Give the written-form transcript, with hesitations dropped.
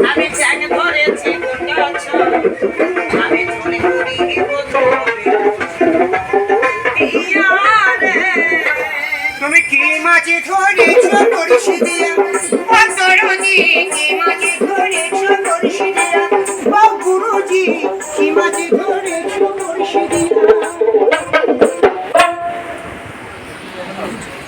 আমি চ্যাং ধরেছি আমি চলে করি তুমি কি মাঝে ধরেছ বড়শি দিয়া দরদি কি মাঝে ধরেছ বড়শি দিয়া গুরুজি কি মাঝে ধরেছ বড়শি দিয়া